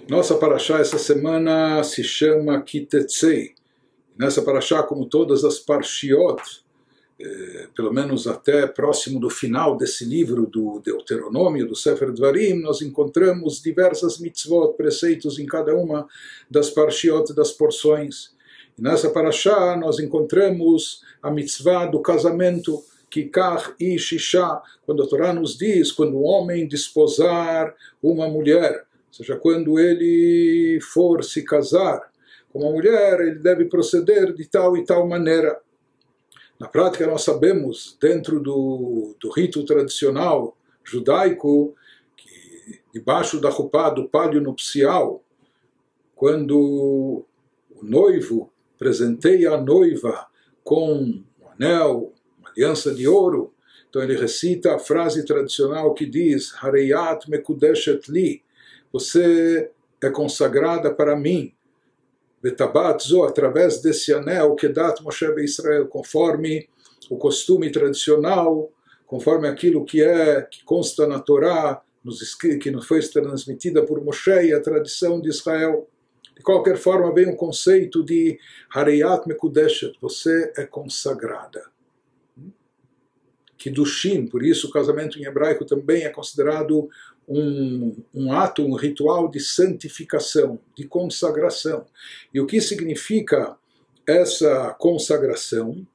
Nossa paraxá essa semana se chama Ki-Tetzei. Nessa paraxá, como todas as parshiot, pelo menos até próximo do final desse livro do Deuteronômio, do Sefer Dvarim, nós encontramos diversas mitzvot, preceitos em cada uma das parshiot, das porções. E nessa paraxá nós encontramos a mitzvah do casamento, Kikach ish isha, quando a Torá nos diz, quando o homem desposar uma mulher, ou seja, quando ele for se casar com uma mulher, ele deve proceder de tal e tal maneira. Na prática, nós sabemos, dentro do rito tradicional judaico, que debaixo da roupa do palio nupcial, quando o noivo presenteia a noiva com um anel, uma aliança de ouro, então ele recita a frase tradicional que diz Hareyat mekudeshet li, você é consagrada para mim, Betabat zo, através desse anel, Kedat Moshe Israel, conforme o costume tradicional, conforme aquilo que consta na Torá, que nos foi transmitida por Moshe e a tradição de Israel. De qualquer forma, vem o conceito de Hareyat Mekudeshet, você é consagrada. Kiddushin, por isso o casamento em hebraico também é considerado um ato, um ritual de santificação, de consagração. E o que significa essa consagração?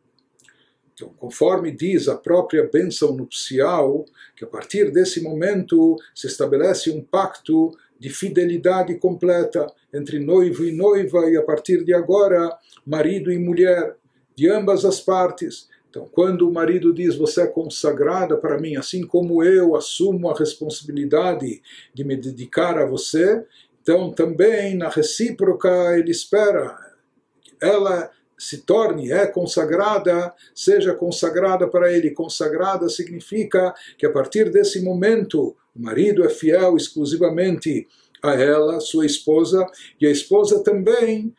Então, conforme diz a própria bênção nupcial, que a partir desse momento se estabelece um pacto de fidelidade completa entre noivo e noiva, e a partir de agora, marido e mulher, de ambas as partes. Então, quando o marido diz, você é consagrada para mim, assim como eu assumo a responsabilidade de me dedicar a você, então também na recíproca ele espera que ela se torne, consagrada, seja consagrada para ele. Consagrada significa que a partir desse momento o marido é fiel exclusivamente a ela, sua esposa, e a esposa também.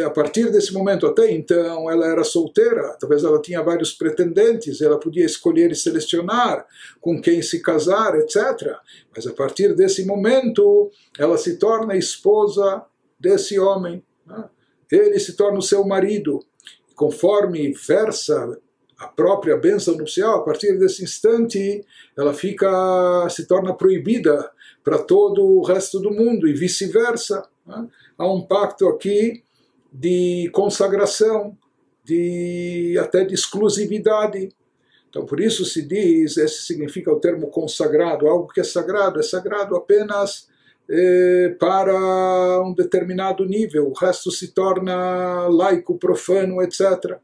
A partir desse momento, até então, ela era solteira, talvez ela tinha vários pretendentes, ela podia escolher e selecionar com quem se casar, etc. Mas a partir desse momento, ela se torna esposa desse homem, né? Ele se torna o seu marido. Conforme versa a própria bênção nupcial, a partir desse instante, ela se torna proibida para todo o resto do mundo, e vice-versa, né? Há um pacto aqui de consagração, até de exclusividade. Então, por isso se diz, esse significa o termo consagrado, algo que é sagrado apenas para um determinado nível, o resto se torna laico, profano, etc.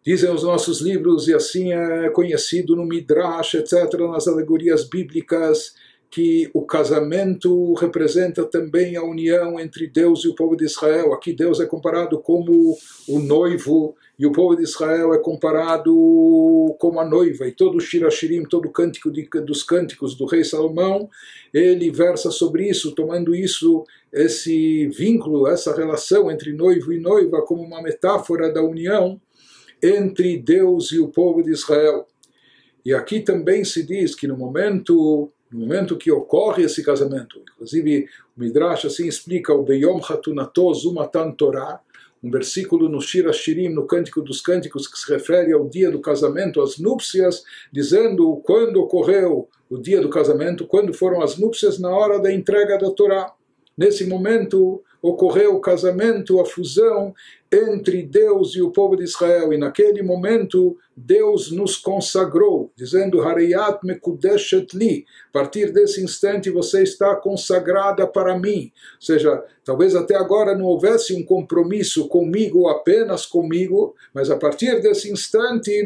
Dizem os nossos livros, e assim é conhecido no Midrash, etc., nas alegorias bíblicas, que o casamento representa também a união entre Deus e o povo de Israel. Aqui Deus é comparado como o noivo, e o povo de Israel é comparado como a noiva. E todo o Shir Hashirim, todo o cântico dos cânticos do rei Salomão, ele versa sobre isso, tomando isso, esse vínculo, essa relação entre noivo e noiva, como uma metáfora da união entre Deus e o povo de Israel. E aqui também se diz que no momento que ocorre esse casamento, inclusive o Midrash assim explica o Beyom Hatunato Zumatan Torah, um versículo no Shir Hashirim, no Cântico dos Cânticos, que se refere ao dia do casamento, às núpcias, dizendo quando ocorreu o dia do casamento, quando foram as núpcias, na hora da entrega da Torá. Nesse momento ocorreu o casamento, a fusão entre Deus e o povo de Israel, e naquele momento Deus nos consagrou, dizendo Hareyat mekudeshet li, a partir desse instante você está consagrada para mim. Ou seja, talvez até agora não houvesse um compromisso comigo, apenas comigo, mas a partir desse instante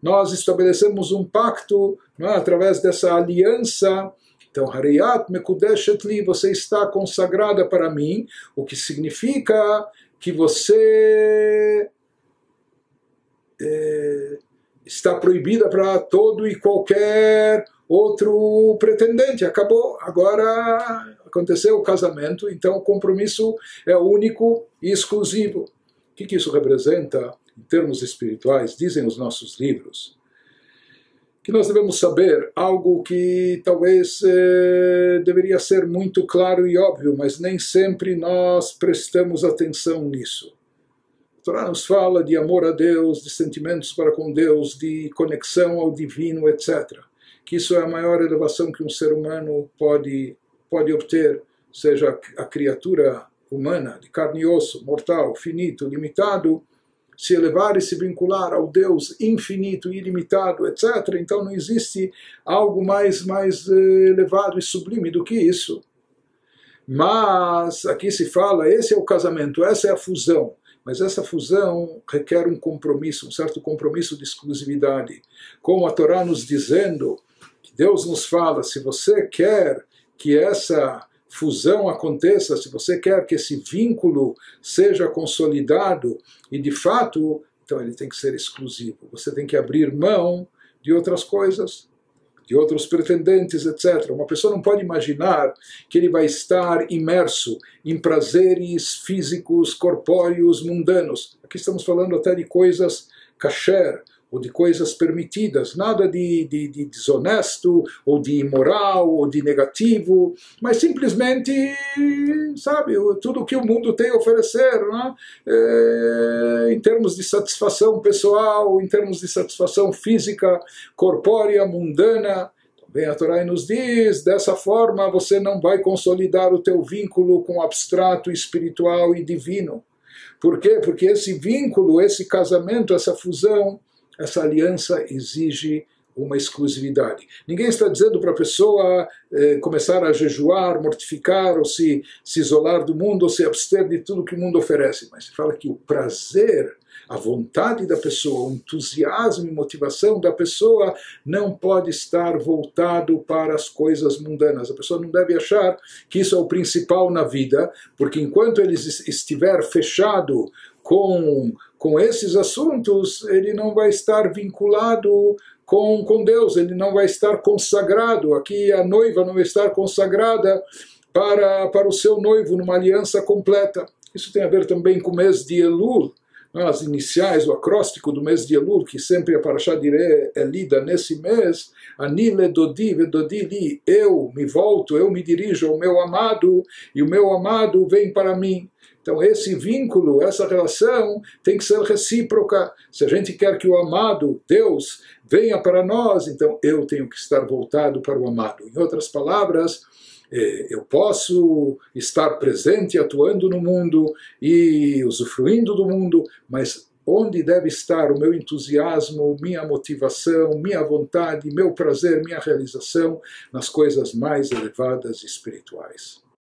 nós estabelecemos um pacto, não é? Através dessa aliança. Então, Hareyat mekudeshet li, você está consagrada para mim, o que significa que você está proibida para todo e qualquer outro pretendente. Acabou, agora aconteceu o casamento, então o compromisso é único e exclusivo. O que isso representa em termos espirituais? Dizem os nossos livros que nós devemos saber, algo que talvez deveria ser muito claro e óbvio, mas nem sempre nós prestamos atenção nisso. A Torá nos fala de amor a Deus, de sentimentos para com Deus, de conexão ao divino, etc. Que isso é a maior elevação que um ser humano pode obter, seja a criatura humana, de carne e osso, mortal, finito, limitado, se elevar e se vincular ao Deus infinito, ilimitado, etc. Então não existe algo mais elevado e sublime do que isso. Mas aqui se fala, esse é o casamento, essa é a fusão. Mas essa fusão requer um compromisso, um certo compromisso de exclusividade. Como a Torá nos dizendo, que Deus nos fala, se você quer que essa fusão aconteça, se você quer que esse vínculo seja consolidado, e de fato, então ele tem que ser exclusivo. Você tem que abrir mão de outras coisas, de outros pretendentes, etc. Uma pessoa não pode imaginar que ele vai estar imerso em prazeres físicos, corpóreos, mundanos. Aqui estamos falando até de coisas kasher, ou de coisas permitidas, nada de desonesto, ou de imoral, ou de negativo, mas simplesmente, sabe, tudo o que o mundo tem a oferecer, né? Em termos de satisfação pessoal, em termos de satisfação física, corpórea, mundana. Também a Torá nos diz, dessa forma você não vai consolidar o teu vínculo com o abstrato, espiritual e divino. Por quê? Porque esse vínculo, esse casamento, essa fusão, essa aliança exige uma exclusividade. Ninguém está dizendo para a pessoa começar a jejuar, mortificar, ou se isolar do mundo, ou se abster de tudo que o mundo oferece. Mas se fala que o prazer, a vontade da pessoa, o entusiasmo e motivação da pessoa não pode estar voltado para as coisas mundanas. A pessoa não deve achar que isso é o principal na vida, porque enquanto ele estiver fechado com esses assuntos, ele não vai estar vinculado com Deus, ele não vai estar consagrado. Aqui a noiva não vai estar consagrada para o seu noivo numa aliança completa. Isso tem a ver também com o mês de Elul, as iniciais, o acróstico do mês de Elul, que sempre a Parashá Direh é lida nesse mês, Ani ledodi vedodi li, eu me volto, eu me dirijo ao meu amado, e o meu amado vem para mim. Então esse vínculo, essa relação tem que ser recíproca. Se a gente quer que o amado, Deus, venha para nós, então eu tenho que estar voltado para o amado. Em outras palavras, eu posso estar presente, atuando no mundo e usufruindo do mundo, mas onde deve estar o meu entusiasmo, minha motivação, minha vontade, meu prazer, minha realização nas coisas mais elevadas e espirituais.